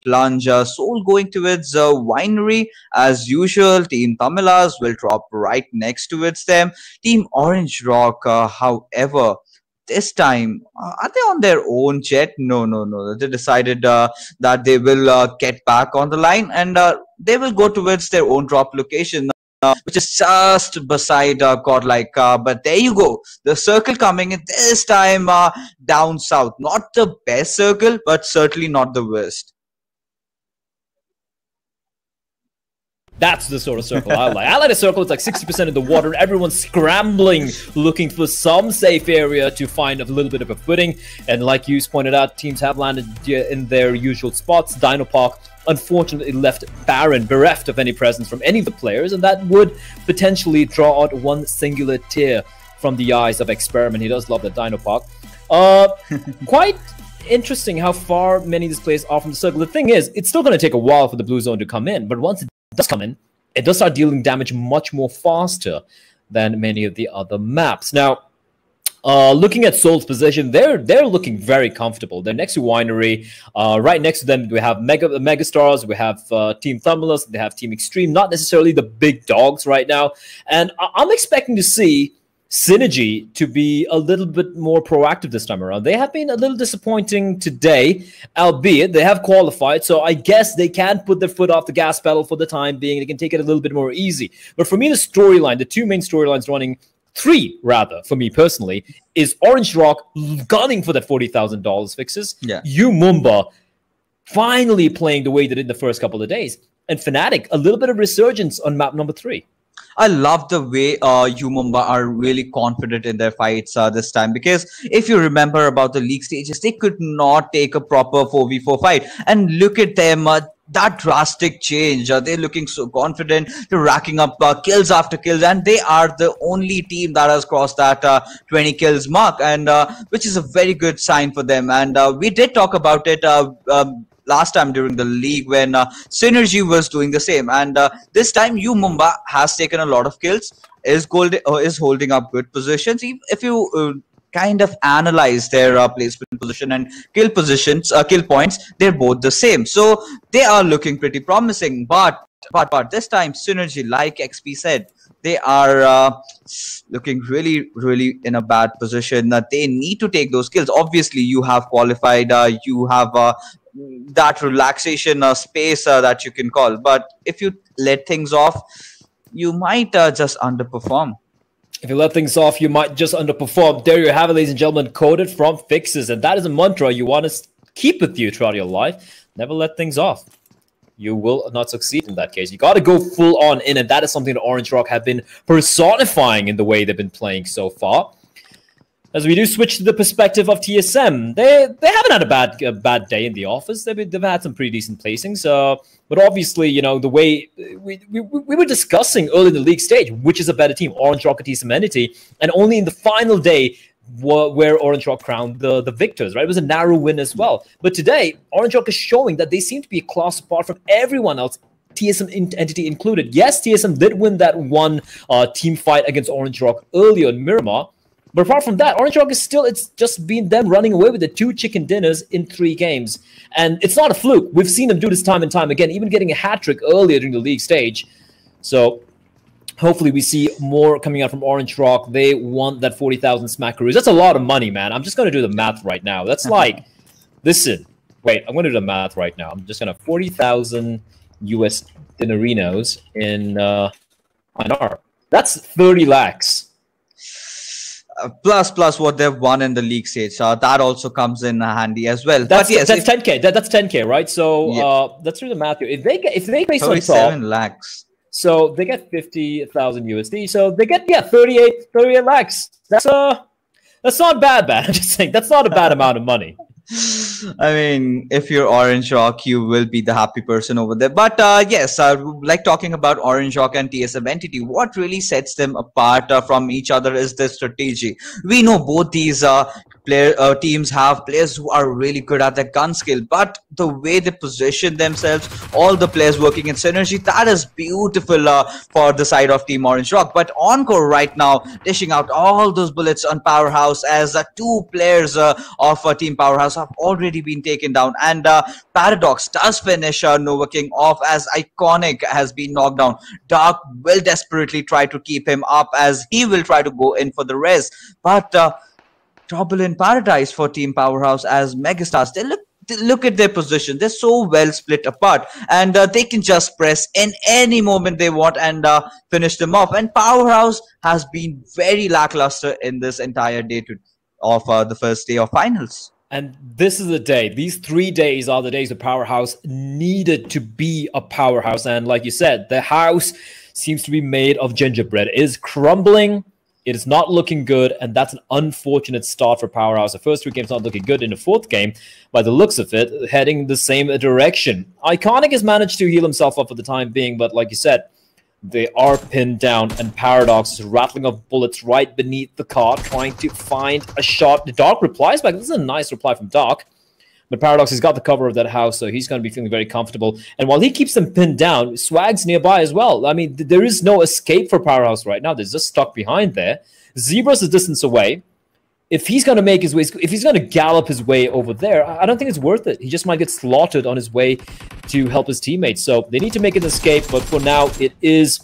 plunge. Soul going towards Winery as usual. Team Tamilas will drop right next towards them. Team Orange Rock, however, this time, are they on their own jet? No, no, no. They decided that they will get back on the line, and they will go towards their own drop location, which is just beside Godlike. But there you go. The circle coming in this time down south. Not the best circle, but certainly not the worst. That's the sort of circle I like. I like a circle it's like 60% of the water and everyone's scrambling, looking for some safe area to find a little bit of a footing. And like you pointed out, teams have landed in their usual spots. Dino Park unfortunately left barren, bereft of any presence from any of the players, and that would potentially draw out one singular tear from the eyes of Experiment. He does love the Dino Park. Quite interesting how far many of these players are from the circle. The thing is, it's still going to take a while for the blue zone to come in, but once it does come in, it does start dealing damage much more faster than many of the other maps. Now, looking at Soul's position, they're looking very comfortable. They're next to Winery. Right next to them, we have Megastars, we have Team Thumblers, they have Team Extreme. Not necessarily the big dogs right now. And I'm expecting to see Synerge to be a little bit more proactive this time around. They have been a little disappointing today, albeit they have qualified, so I guess they can put their foot off the gas pedal for the time being. They can take it a little bit more easy. But for me, the storyline, the two main storylines running, three rather, for me personally, is Orange Rock gunning for that $40,000 fixes. Yeah. Mumba finally playing the way they did in the first couple of days. And Fnatic, a little bit of resurgence on map number 3. I love the way Mumba are really confident in their fights this time, because if you remember about the league stages, they could not take a proper 4v4 fight. And look at them, that drastic change. They're looking so confident. They're racking up kills after kills, and they are the only team that has crossed that 20 kills mark, and which is a very good sign for them. And we did talk about it last time during the league when Synerge was doing the same, and this time Mumba has taken a lot of kills, is holding up good positions. If you kind of analyze their placement position and kill positions, kill points, they're both the same, so they are looking pretty promising. But this time Synerge, like XP said, they are looking really in a bad position. That they need to take those kills. Obviously, you have qualified, you have that relaxation space that you can call, but if you let things off, you might just underperform. If you let things off, you might just underperform. There you have it, ladies and gentlemen, coded from Fixes, and that is a mantra you want to keep with you throughout your life. Never let things off. You will not succeed in that case. You got to go full on in, and that is something that Orange Rock have been personifying in the way they've been playing so far. As we do switch to the perspective of TSM, they haven't had a bad day in the office. They've had some pretty decent placings. But obviously, you know, the way we were discussing early in the league stage, which is a better team, Orange Rock or TSM Entity, and only in the final day where Orange Rock crowned the victors, right? It was a narrow win as well. But today, Orange Rock is showing that they seem to be a class apart from everyone else, TSM Entity included. Yes, TSM did win that one team fight against Orange Rock earlier in Miramar. But apart from that, Orange Rock is still, it's just been them running away with the 2 chicken dinners in 3 games. And it's not a fluke. We've seen them do this time and time again, even getting a hat-trick earlier during the league stage. So hopefully we see more coming out from Orange Rock. They want that 40,000 smackaroos. That's a lot of money, man. I'm just going to do the math right now. That's like, listen, wait, I'm going to do the math right now. I'm just going to 40,000 US dinarinos in INR. That's 30 lakhs. Plus what they've won in the league stage, that also comes in handy as well. That's 10K. That's 10K, right? So yeah. Let's do the math here. If they place on top, 37 lakhs. So they get 50,000 USD. So they get 38 lakhs. That's not bad, man. I'm just saying that's not a bad amount of money. I mean, if you're Orange Rock, you will be the happy person over there. But yes, like talking about Orange Rock and TSM Entity, what really sets them apart from each other is their strategy. We know both these teams have players who are really good at their gun skill, but the way they position themselves, all the players working in synergy, that is beautiful for the side of Team Orange Rock. But Encore right now dishing out all those bullets on Powerhouse, as two players of Team Powerhouse have already been taken down, and Paradox does finish Nova King off, as Iconic has been knocked down. Dark will desperately try to keep him up, as he will try to go in for the res, but trouble in paradise for Team Powerhouse, as Megastars, they look at their position. They're so well split apart, and they can just press in any moment they want and finish them off. And Powerhouse has been very lackluster in this entire day of the first day of finals. And this is the day. These 3 days are the days the Powerhouse needed to be a powerhouse. And like you said, the house seems to be made of gingerbread. It is crumbling. It is not looking good, and that's an unfortunate start for Powerhouse. The first 3 games not looking good. In the 4th game, by the looks of it, heading the same direction. Iconic has managed to heal himself up for the time being, but like you said, they are pinned down, and Paradox is rattling off bullets right beneath the car, trying to find a shot. The Dark replies back. This is a nice reply from Dark. But Paradox has got the cover of that house, so he's going to be feeling very comfortable. And while he keeps them pinned down, Swag's nearby as well. I mean, there is no escape for Powerhouse right now. They're just stuck behind there. Zebra's a distance away. If he's going to make his way, if he's going to gallop his way over there, I don't think it's worth it. He just might get slaughtered on his way to help his teammates. So they need to make an escape, but for now, it is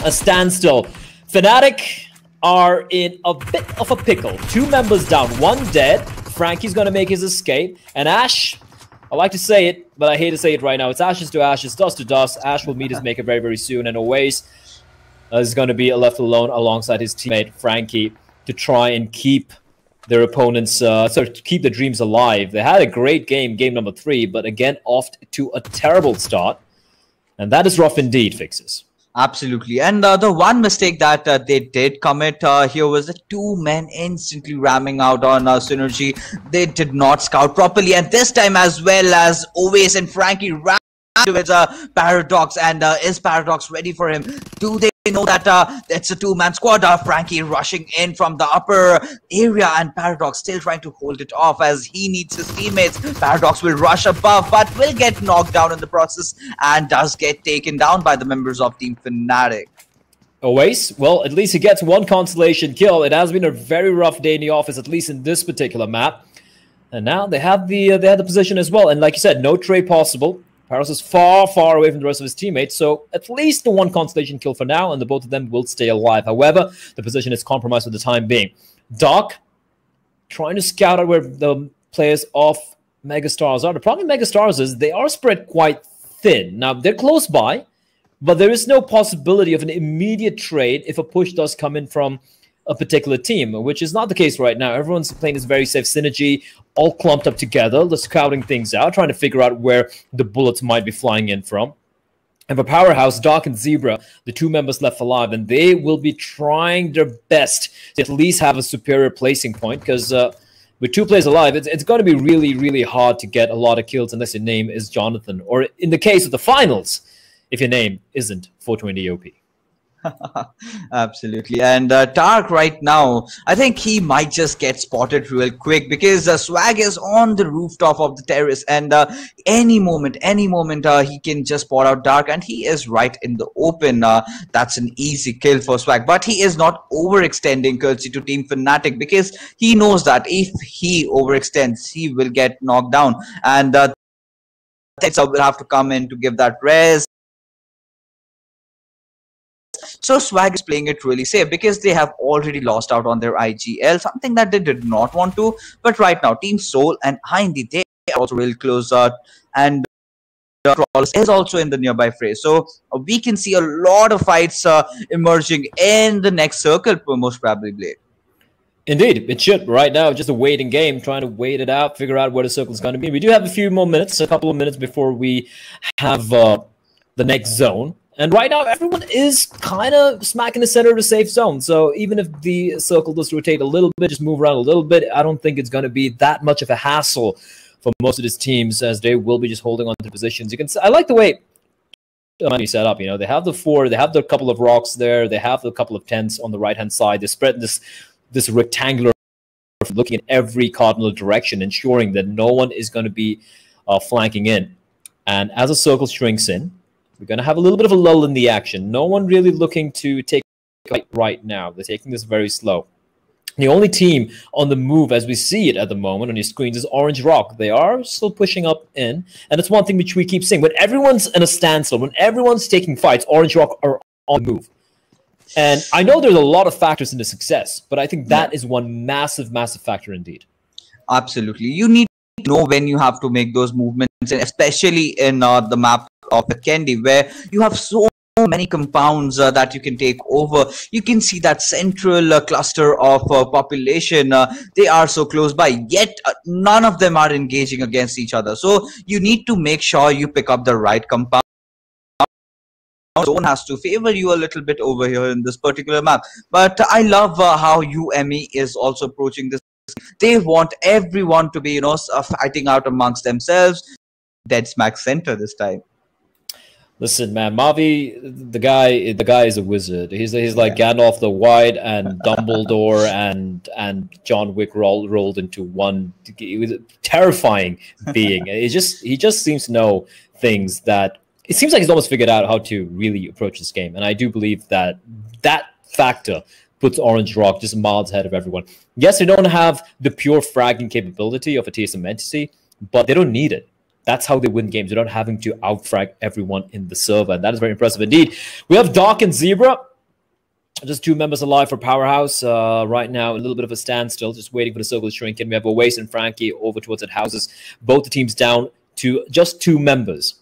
a standstill. Fnatic are in a bit of a pickle. 2 members down, 1 dead. Frankie's going to make his escape. And Ash, I like to say it, but I hate to say it right now. It's ashes to ashes, dust to dust. Ash will meet his maker very, very soon. And always is going to be left alone alongside his teammate, Frankie, to try and keep their opponents, keep their dreams alive. They had a great game, game number 3, but again, off to a terrible start. And that is rough indeed, Fixes. Absolutely. And the one mistake that they did commit here was the 2 men instantly ramming out on Synergy. They did not scout properly, and this time as well, as Oves and Frankie ran towards Paradox, and is Paradox ready for him? Do they know that it's a 2-man squad? Frankie rushing in from the upper area, and Paradox still trying to hold it off as he needs his teammates. Paradox will rush above, but will get knocked down in the process, and does get taken down by the members of Team Fnatic. Oace, well, at least he gets 1 consolation kill. It has been a very rough day in the office, at least in this particular map. And now they have the position as well. And like you said, no trade possible. Paradox is far, far away from the rest of his teammates, so at least the 1 constellation kill for now, and the both of them will stay alive. However, the position is compromised for the time being. Doc trying to scout out where the players of Megastars are. The problem with Megastars is they are spread quite thin. Now, they're close by, but there is no possibility of an immediate trade if a push does come in from a particular team, which is not the case right now. Everyone's playing this very safe synergy, all clumped up together, they're scouting things out, trying to figure out where the bullets might be flying in from. And for Powerhouse, Dark and Zebra, the 2 members left alive, and they will be trying their best to at least have a superior placing point, because with 2 players alive, it's going to be really, really hard to get a lot of kills unless your name is Jonathan, or in the case of the finals, if your name isn't 420 OP. Absolutely. And Tark right now, I think he might just get spotted real quick, because Swag is on the rooftop of the terrace, and any moment he can just spot out Dark, and he is right in the open. That's an easy kill for Swag, but he is not overextending courtesy to Team Fnatic, because he knows that if he overextends, he will get knocked down, and will have to come in to give that res. So Swag is playing it really safe, because they have already lost out on their IGL, something that they did not want to. But right now, Team Soul and Hindy, they are also real close, and Flawless is also in the nearby fray. So we can see a lot of fights emerging in the next circle, most probably, Blade. Indeed, it should. Right now, just a waiting game, trying to wait it out, figure out where the circle is going to be. We do have a few more minutes, a couple of minutes before we have the next zone. And right now, everyone is kind of smack in the center of the safe zone. So even if the circle does rotate a little bit, just move around a little bit, I don't think it's going to be that much of a hassle for most of these teams, as they will be just holding on to positions. You can. I like the way money set up. You know, they have the 4, they have the couple of rocks there, they have the couple of tents on the right hand side. They're spreading this rectangular looking in every cardinal direction, ensuring that no one is going to be flanking in. And as the circle shrinks in, we're going to have a little bit of a lull in the action. No one really looking to take it right now. They're taking this very slow. The only team on the move, as we see it at the moment on your screens, is Orange Rock. They are still pushing up in, and it's one thing which we keep seeing. When everyone's in a standstill, when everyone's taking fights, Orange Rock are on the move. And I know there's a lot of factors into success, but I think that is one massive, massive factor indeed. Absolutely. You need to know when you have to make those movements, and especially in the map of Vikendi, where you have so many compounds that you can take over. You can see that central cluster of population. They are so close by, yet none of them are engaging against each other. So you need to make sure you pick up the right compound. Zone has to favor you a little bit over here in this particular map. But I love how UME is also approaching this. They want everyone to be, fighting out amongst themselves. Dead smack center this time. Listen, man, Mavi, the guy is a wizard. He's like Gandalf the White and Dumbledore and John Wick rolled into one. He was a terrifying being. He just seems to know things that it seems like he's almost figured out how to really approach this game. And I do believe that factor puts Orange Rock just miles ahead of everyone. Yes, they don't have the pure fragging capability of a TSM entity, but they don't need it. That's how they win games without having to outfrag everyone in the server. And that is very impressive indeed. We have Dark and Zebra. Just 2 members alive for Powerhouse. Right now, a little bit of a standstill, just waiting for the circle to shrink in. We have Oasis and Frankie over towards that houses. Both the teams down to just 2 members.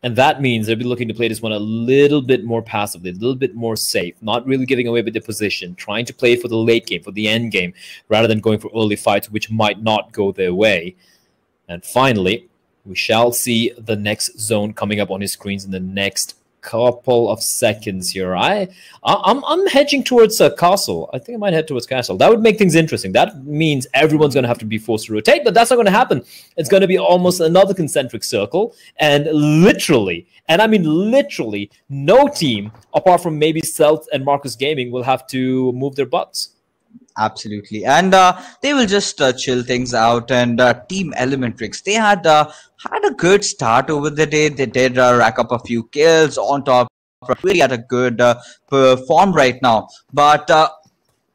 And that means they'll be looking to play this one a little bit more passively, a little bit more safe, not really giving away with their position, trying to play for the late game, for the end game, rather than going for early fights, which might not go their way. And finally, we shall see the next zone coming up on his screens in the next couple of seconds here. I'm hedging towards Castle. I think I might head towards Castle. That would make things interesting. That means everyone's going to have to be forced to rotate, but that's not going to happen. It's going to be almost another concentric circle, and literally, and I mean literally, no team apart from maybe Stealth and Marcus Gaming will have to move their butts. Absolutely, and they will just chill things out. And Team Elementrix, they had a good start over the day. They did rack up a few kills on top. Really had a good perform right now, but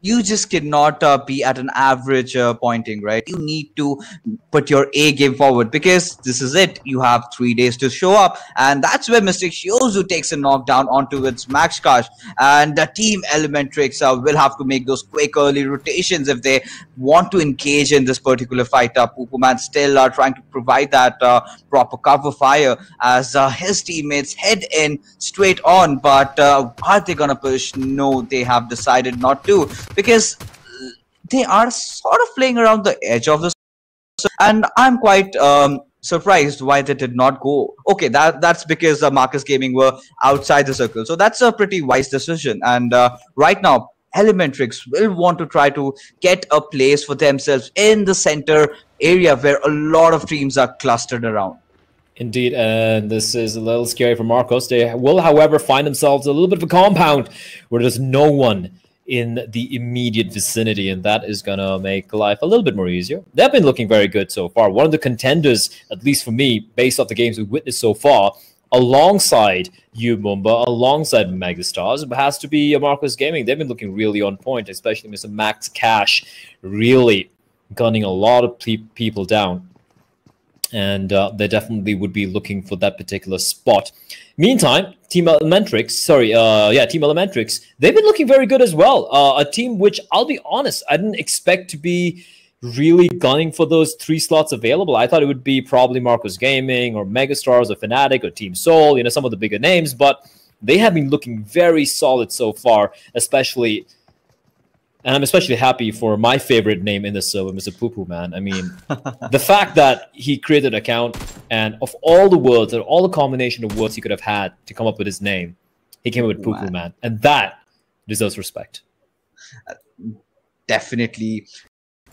you just cannot be at an average pointing, right? You need to put your A game forward, because this is it. You have 3 days to show up, and that's where Mystic Shiozu takes a knockdown onto its Max Cash, and the Team Elementrix will have to make those quick early rotations if they want to engage in this particular fight. Pupuman still trying to provide that proper cover fire as his teammates head in straight on, but are they gonna push? No, they have decided not to, because they are sort of playing around the edge of the, and I'm quite surprised why they did not go. Okay, that's because Marcus Gaming were outside the circle, so that's a pretty wise decision. And right now, Elementrix will want to try to get a place for themselves in the center area where a lot of teams are clustered around. Indeed, and this is a little scary for Marcos. They will, however, find themselves a little bit of a compound where there's no one in the immediate vicinity, and that is going to make life a little bit more easier. They've been looking very good so far. One of the contenders, at least for me, based off the games we've witnessed so far, alongside Mumba, alongside Megastars, has to be Marcus Gaming. They've been looking really on point, especially Mr. Max Cash, really gunning a lot of people down. And they definitely would be looking for that particular spot. Meantime, Team Elementrix, they've been looking very good as well. A team which, I'll be honest, I didn't expect to be really gunning for those 3 slots available. I thought it would be probably Marcus Gaming or Megastars or Fnatic or Team Soul, some of the bigger names, but they have been looking very solid so far, especially. And I'm especially happy for my favorite name in the server, Mr. Poo Man. I mean, the fact that he created an account, and of all the words, and all the combination of words he could have had to come up with his name, he came up with Poo Man. And that deserves respect. Definitely.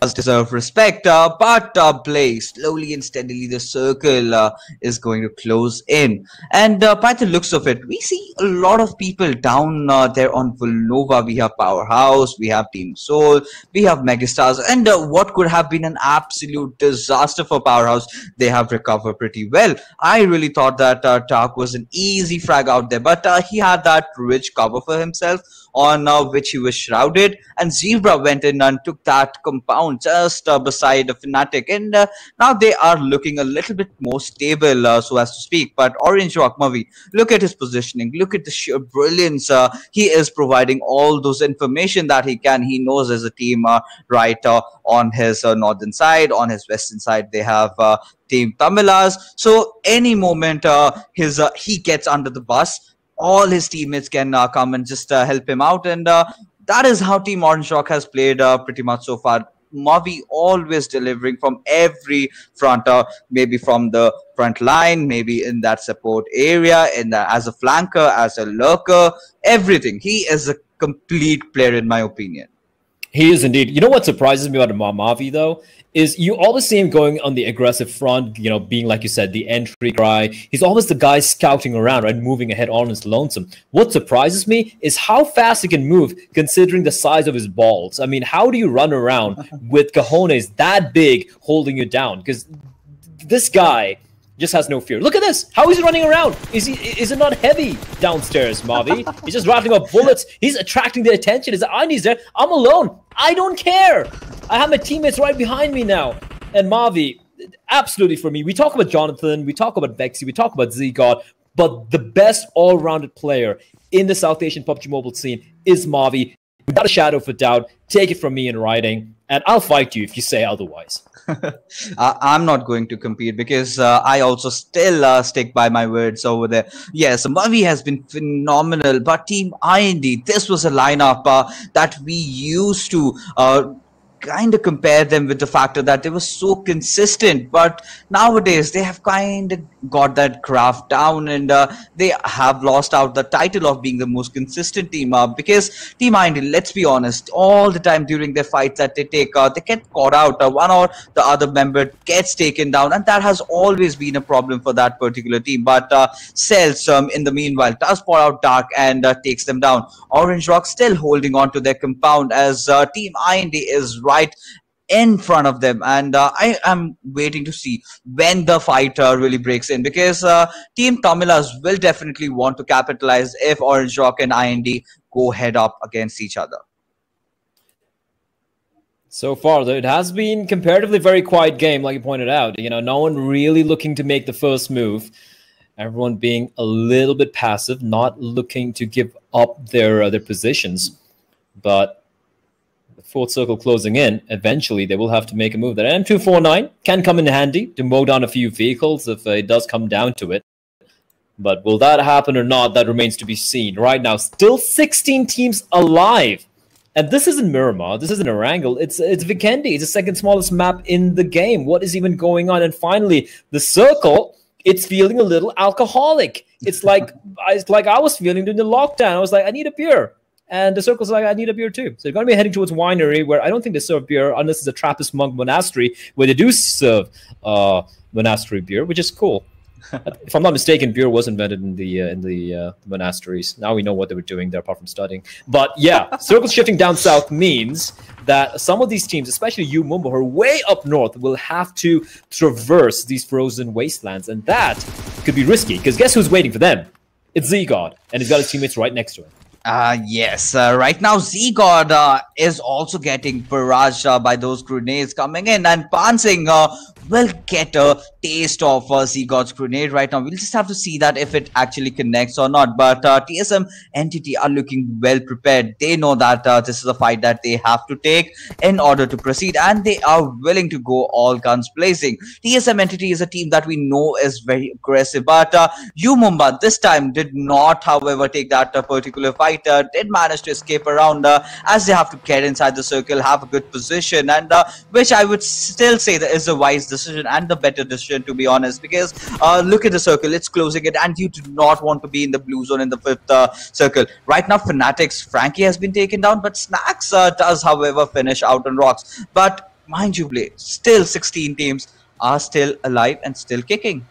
deserve respect, but Blaze, slowly and steadily, the circle is going to close in. And by the looks of it, we see a lot of people down there on Villanova. We have Powerhouse, we have Team Soul, we have Megastars, and what could have been an absolute disaster for Powerhouse, they have recovered pretty well. I really thought that Dark was an easy frag out there, but he had that rich cover for himself on which he was shrouded, and Zebra went in and took that compound just beside the Fnatic, and now they are looking a little bit more stable, so as to speak. But Orange Rock Mavi, look at his positioning, look at the sheer brilliance. He is providing all those information that he can. He knows as a team, right, on his northern side, on his western side, they have Team Tamilas. So any moment he gets under the bus, all his teammates can come and just help him out, and that is how Team Orange Rock has played pretty much so far. Mavi always delivering from every front, maybe from the front line, maybe in that support area, as a flanker, as a lurker, everything. He is a complete player in my opinion. He is indeed. You know what surprises me about Mavi, though, is you always see him going on the aggressive front, you know, being, like you said, the entry guy. He's always the guy scouting around, right, moving ahead on his lonesome. What surprises me is how fast he can move, considering the size of his balls. I mean, how do you run around with cojones that big holding you down? Because this guy just has no fear. Look at this. How is he running around? Is it not heavy downstairs, Mavi? He's just rattling off bullets. He's attracting the attention. His Ani's there. I'm alone. I don't care. I have my teammates right behind me now. And Mavi, absolutely for me. We talk about Jonathan. We talk about Vexy. We talk about Z-God. But the best all-rounded player in the South Asian PUBG Mobile scene is Mavi. Without a shadow of a doubt. Take it from me in writing. And I'll fight you if you say otherwise. I'm not going to compete because I also still stick by my words over there. Yes, Mavi has been phenomenal, but Team IND, this was a lineup that we used to kind of compare them with the factor that they were so consistent, but nowadays they have kind of got that craft down, and they have lost out the title of being the most consistent team because Team IND, let's be honest, all the time during their fights that they take, they get caught out, one or the other member gets taken down, and that has always been a problem for that particular team. But Cells in the meanwhile does pour out Dark and takes them down. Orange Rock still holding on to their compound as Team IND is right in front of them, and I am waiting to see when the fight really breaks in, because Team Tamilas will definitely want to capitalize if Orange Rock and IND go head up against each other. So far, though, it has been comparatively very quiet game, like you pointed out. You know, no one really looking to make the first move. Everyone being a little bit passive, not looking to give up their positions. But fourth circle closing in, eventually they will have to make a move. That M249 can come in handy to mow down a few vehicles if it does come down to it. But will that happen or not, that remains to be seen. Right now, still 16 teams alive. And this isn't Miramar, this isn't Erangel, it's Vikendi. It's the second smallest map in the game. What is even going on? And finally, the circle, it's feeling a little alcoholic. It's like I was feeling during the lockdown. I was like, I need a beer. And the circle's like, I need a beer too. So they're going to be heading towards Winery, where I don't think they serve beer unless it's a Trappist monk monastery, where they do serve monastery beer, which is cool. If I'm not mistaken, beer was invented in the monasteries. Now we know what they were doing there, apart from studying. But yeah, circle shifting down south means that some of these teams, especially Mumbo, who are way up north, will have to traverse these frozen wastelands, and that could be risky, because guess who's waiting for them? It's Z-God, and he's got his teammates right next to him. Yes, right now Z-God is also getting barraged by those grenades coming in, and Pansing will get a taste of Z-God's grenade right now. We'll just have to see that if it actually connects or not. But TSM Entity are looking well prepared. They know that this is a fight that they have to take in order to proceed, and they are willing to go all guns blazing. TSM Entity is a team that we know is very aggressive, but Mumba this time did not, however, take that particular fight. Did manage to escape around as they have to get inside the circle, have a good position, and which I would still say that is a wise decision and the better decision, to be honest, because look at the circle, it's closing it, and you do not want to be in the blue zone in the fifth circle. Right now, Fanatics, Frankie has been taken down, but Snacks does, however, finish out on rocks. But mind you, Blay, still 16 teams are still alive and still kicking.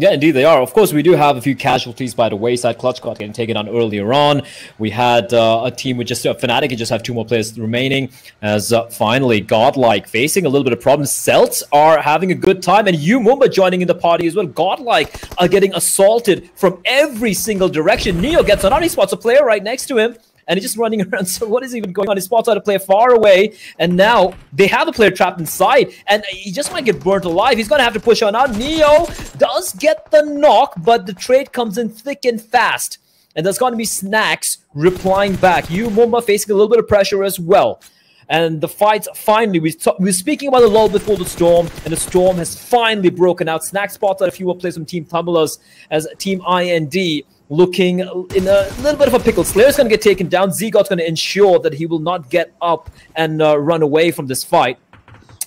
Yeah, indeed they are. Of course, we do have a few casualties by the wayside. Clutch got getting taken on earlier on. We had a team with just Fnatic and just have 2 more players remaining. As finally, Godlike facing a little bit of problems. Celts are having a good time, and Mumba joining in the party as well. Godlike are getting assaulted from every single direction. Neo gets on. He spots a player right next to him, and he's just running around. So what is even going on? He spots out a player far away, and now they have a player trapped inside, and he just might get burnt alive. He's going to have to push on out. Neo does get the knock, but the trade comes in thick and fast. And there's going to be Snacks replying back. Mumba facing a little bit of pressure as well. And the fight finally, we were speaking about the lull before the storm, and the storm has finally broken out. Snacks spots out a few more players from Team Tumblers as Team IND looking in a little bit of a pickle. Slayer's going to get taken down. Zigot's going to ensure that he will not get up and run away from this fight.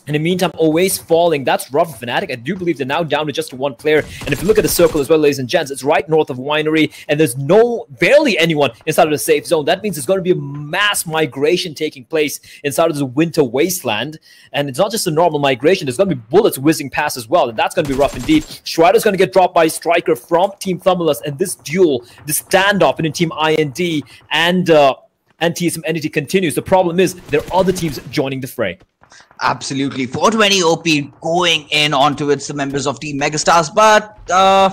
In the meantime, always falling. That's rough for Fnatic. I do believe they're now down to just 1 player. And if you look at the circle as well, ladies and gents, it's right north of Winery, and there's barely anyone inside of the safe zone. That means there's going to be a mass migration taking place inside of this winter wasteland. And it's not just a normal migration. There's going to be bullets whizzing past as well, and that's going to be rough indeed. Strider's going to get dropped by Striker from Team Thumberless, and this duel, this standoff in Team IND and TSM Entity continues. The problem is there are other teams joining the fray. Absolutely. 420 OP going in onto its the members of Team Megastars, but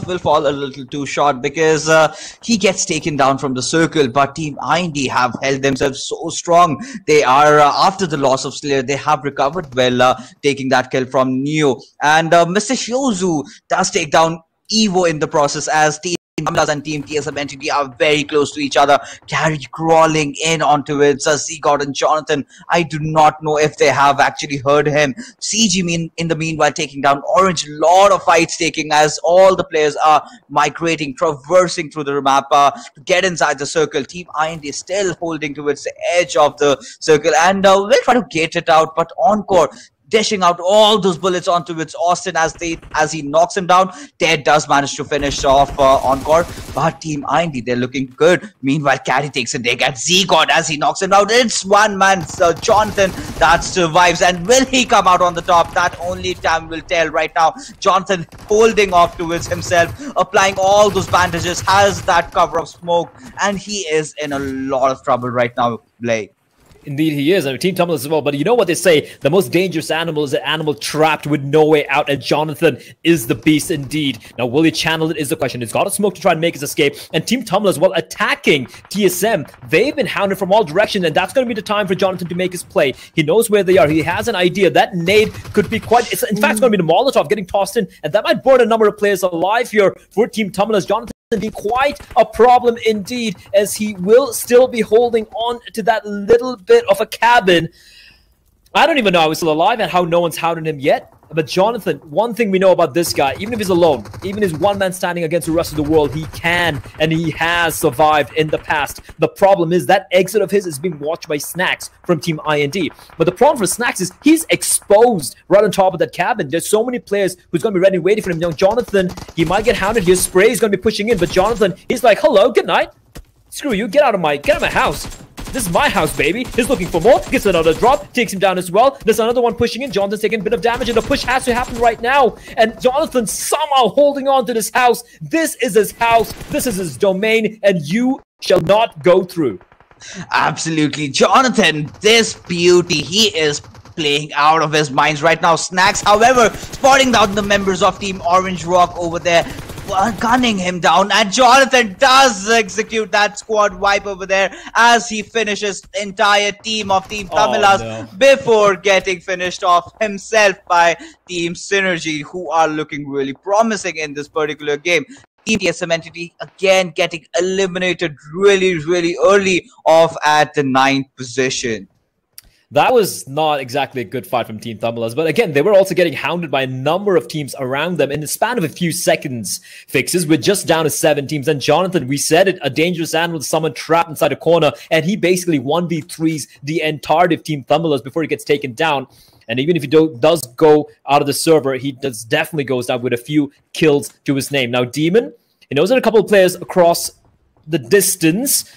will fall a little too short because he gets taken down from the circle. But Team IND have held themselves so strong. They are, after the loss of Slayer, they have recovered well, taking that kill from Neo. And Mr. Shiozu does take down Evo in the process, as Team Tumblers and Team TSM Entity are very close to each other. Carry crawling in onto it. Seagod and Jonathan, I do not know if they have actually heard him. CG in the meanwhile taking down Orange. Lot of fights taking as all the players are migrating, traversing through the map to get inside the circle. Team IND is still holding towards the edge of the circle, and will try to get it out, but Encore dishing out all those bullets onto its Austin as he knocks him down. Ted does manage to finish off Encore, but Team IND, they're looking good. Meanwhile, Carry takes a dig at Zigod as he knocks him down. It's one man, Jonathan, that survives, and will he come out on the top? That only time will tell right now. Jonathan holding off towards himself, applying all those bandages, has that cover of smoke, and he is in a lot of trouble right now, Blake. Indeed, he is. And Team Tumblers as well. But you know what they say? The most dangerous animal is an animal trapped with no way out. And Jonathan is the beast indeed. Now, will he channel it is the question. He's got a smoke to try and make his escape. And Team Tumblers, while attacking TSM, they've been hounded from all directions. And that's going to be the time for Jonathan to make his play. He knows where they are. He has an idea. That nade could be quite... in fact, it's going to be the Molotov getting tossed in. And that might burn a number of players alive here for Team Tumblers. Jonathan be quite a problem indeed, as he will still be holding on to that little bit of a cabin. I don't even know how he's still alive and how no one's hounded him yet. But Jonathan, one thing we know about this guy, even if he's alone, even as one man standing against the rest of the world, he can and he has survived in the past. The problem is that exit of his is being watched by Snacks from Team IND. But the problem for Snacks is he's exposed right on top of that cabin. There's so many players who's going to be ready waiting for him. Now, Jonathan, he might get hounded here. Spray is going to be pushing in, but Jonathan, he's like, hello, good night. Screw you, get out of my house. This is my house, baby. He's looking for more. Gets another drop. Takes him down as well. There's another one pushing in. Jonathan's taking a bit of damage, and the push has to happen right now. And Jonathan somehow holding on to this house. This is his house. This is his domain, and you shall not go through. Absolutely. Jonathan, this beauty, he is playing out of his minds right now. Snacks, however, spotting down the members of Team Orange Rock over there, gunning him down, and Jonathan does execute that squad wipe over there as he finishes the entire team of Team Tamilas before getting finished off himself by Team Synerge, who are looking really promising in this particular game. Team TSM Entity again getting eliminated really early off at the 9th position. That was not exactly a good fight from Team Thumblers, but again, they were also getting hounded by a number of teams around them in the span of a few seconds. Fixes, we're just down to 7 teams, and Jonathan, we said it, a dangerous animal, someone trapped inside a corner, and he basically 1v3s the entirety of Team Thumblers before he gets taken down. And even if he does go out of the server, he definitely goes down with a few kills to his name. Now, Demon, he knows that a couple of players across the distance.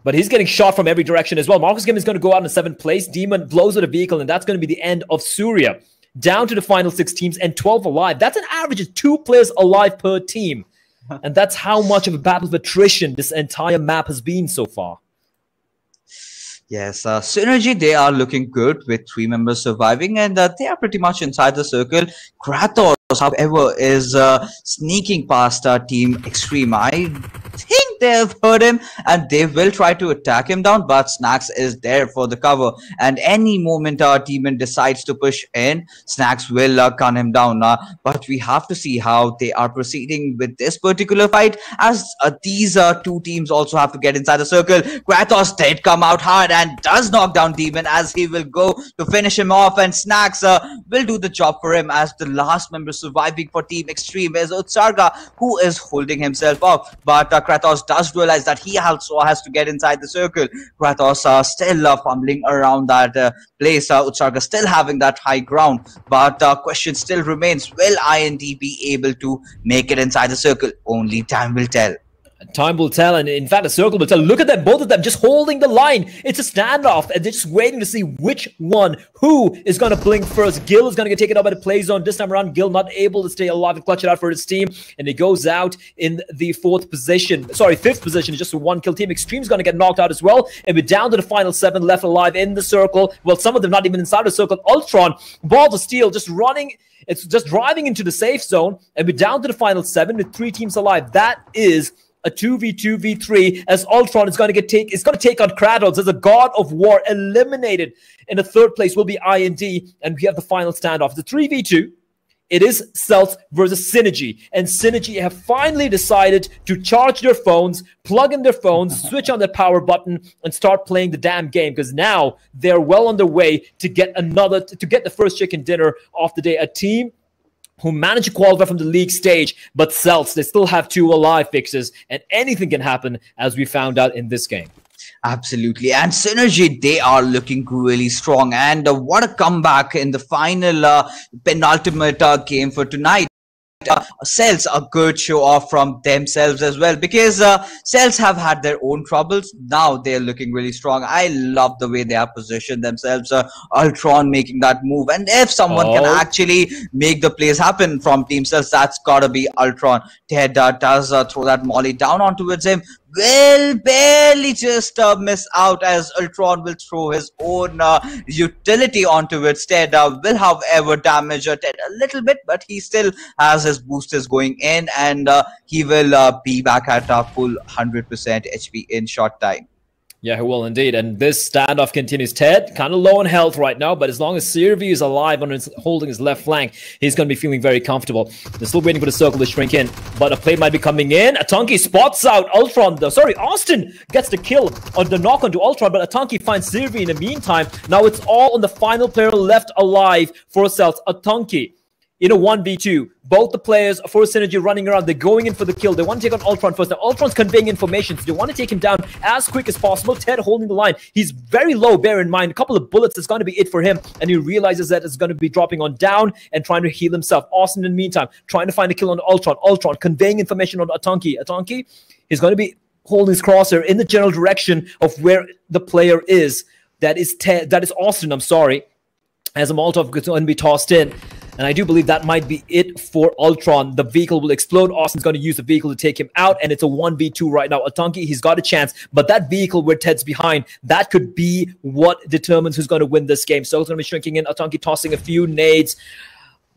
But he's getting shot from every direction as well. Marcus Kim is going to go out in 7th place. Demon blows with a vehicle, and that's going to be the end of Surya. Down to the final 6 teams and 12 alive. That's an average of 2 players alive per team. And that's how much of a battle of attrition this entire map has been so far. Yes, Synerge, they are looking good with 3 members surviving, and they are pretty much inside the circle. Kratos, however, is sneaking past Team Extreme. I think they've heard him, and they will try to attack him down, but Snacks is there for the cover. And any moment Demon decides to push in, Snacks will gun him down. But we have to see how they are proceeding with this particular fight, as these 2 teams also have to get inside the circle. Kratos did come out hard and does knock down Demon, as he will go to finish him off, and Snacks will do the job for him, as the last member surviving for Team Extreme is Utsarga, who is holding himself off. But Kratos does realize that he also has to get inside the circle. Kratos still fumbling around that place. Utsarga still having that high ground, but question still remains, will IND be able to make it inside the circle? Only time will tell. Time will tell, and in fact, the circle will tell. Look at them, both of them just holding the line. It's a standoff, and they're just waiting to see which one, who is going to blink first. Gil is going to get taken out by the play zone. This time around, Gil not able to stay alive and clutch it out for his team, and he goes out in the 5th position. Just a 1-kill team. Extreme's going to get knocked out as well, and we're down to the final 7 left alive in the circle. Well, some of them not even inside the circle. Ultron, Balls of Steel, just running. It's just driving into the safe zone, and we're down to the final 7 with 3 teams alive. That is a 2v2v3, as Ultron is going to take on Kratos as a god of war. Eliminated in the 3rd place will be IND, and we have the final standoff. The 3v2. It is Celts versus Synerge, and Synerge have finally decided to charge their phones, plug in their phones, switch on the power button, and start playing the damn game, because now they're well on their way to get the first chicken dinner of the day. A team who managed to qualify from the league stage, but Celts, they still have 2 alive fixes, and anything can happen, as we found out in this game. Absolutely. And Synerge, they are looking really strong, and what a comeback in the final penultimate game for tonight. Celts a good show off from themselves as well, because Celts have had their own troubles. Now they're looking really strong. I love the way they have positioned themselves. Ultron making that move, and if someone can actually make the plays happen from Team Celts, that's gotta be Ultron. Ted does throw that molly down onto him. Will barely just miss out, as Ultron will throw his own utility onto it. Ted will, however, damage Ted a little bit, but he still has his boosters going in, and he will be back at full 100% HP in short time. Yeah, he will indeed. And this standoff continues. Ted, kind of low on health right now, but as long as Synerge is alive and holding his left flank, he's going to be feeling very comfortable. They're still waiting for the circle to shrink in, but a play might be coming in. Atanki spots out Ultron. Austin gets the kill on the knock onto Ultron, but Atanki finds Synerge in the meantime. Now it's all on the final player left alive for Celts. Atanki in a 1v2. Both the players for Synerge running around. They're going in for the kill. They want to take on Ultron first. Now, Ultron's conveying information, so they want to take him down as quick as possible. Ted holding the line. He's very low, bear in mind. A couple of bullets is going to be it for him, and he realizes that it's going to be dropping on down and trying to heal himself. Austin, in the meantime, trying to find a kill on Ultron. Ultron conveying information on Atanki. Atanki is going to be holding his crosshair in the general direction of where the player is. That is Austin, I'm sorry. As a Molotov is going to be tossed in. And I do believe that might be it for Ultron. The vehicle will explode. Austin's going to use the vehicle to take him out, and it's a 1v2 right now. Atanki, he's got a chance, but that vehicle where Ted's behind, that could be what determines who's going to win this game. So it's going to be shrinking in. Atanki tossing a few nades,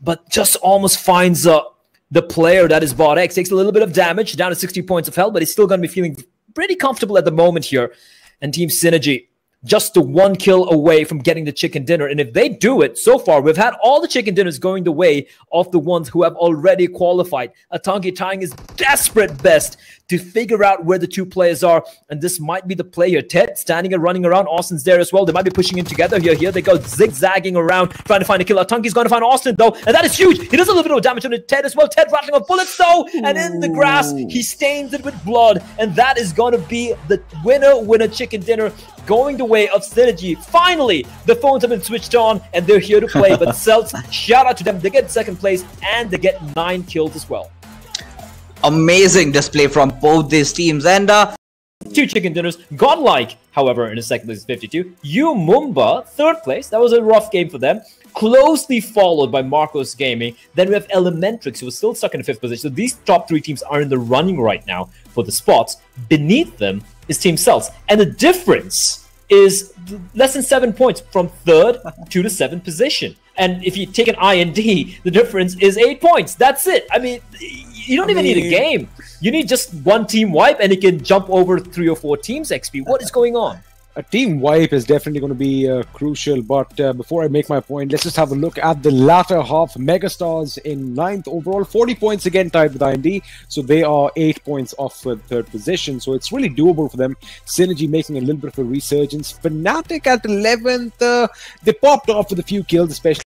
but just almost finds the player that is Bot X. Takes a little bit of damage, down to 60 points of health, but he's still going to be feeling pretty comfortable at the moment here. And Team Synerge, just the 1 kill away from getting the chicken dinner. And if they do it, so far, we've had all the chicken dinners going the way of the ones who have already qualified. Atanki trying his desperate best to figure out where the 2 players are, and this might be the play here. Ted standing and running around. Austin's there as well. They might be pushing in together here. Here they go, zigzagging around, trying to find a kill. Atanki's going to find Austin, though, and that is huge. He does a little bit of damage on Ted as well. Ted rattling off bullets, though, and in the grass, he stains it with blood, and that is going to be the winner chicken dinner, going the way of Synerge. Finally, the phones have been switched on, and they're here to play, but Celts, shout out to them. They get 2nd place, and they get 9 kills as well. Amazing display from both these teams, and 52 chicken dinners. Godlike, however, in the second place is 52. Mumba, third place. That was a rough game for them. Closely followed by Marcos Gaming. Then we have Elementrix, who is still stuck in the 5th position. So these top 3 teams are in the running right now for the spots. Beneath them is Team Cells. And the difference is less than 7 points from 3rd to the 7th position. And if you take an I and D, the difference is 8 points. That's it. I mean, you don't even need a game. You need just one team wipe, and it can jump over 3 or 4 teams XP. What is going on? A team wipe is definitely going to be crucial, but before I make my point, let's just have a look at the latter half. Megastars in 9th overall, 40 points again tied with IND, so they are 8 points off for the 3rd position, so it's really doable for them. Synergy making a little bit of a resurgence. Fnatic at 11th, they popped off with a few kills, especially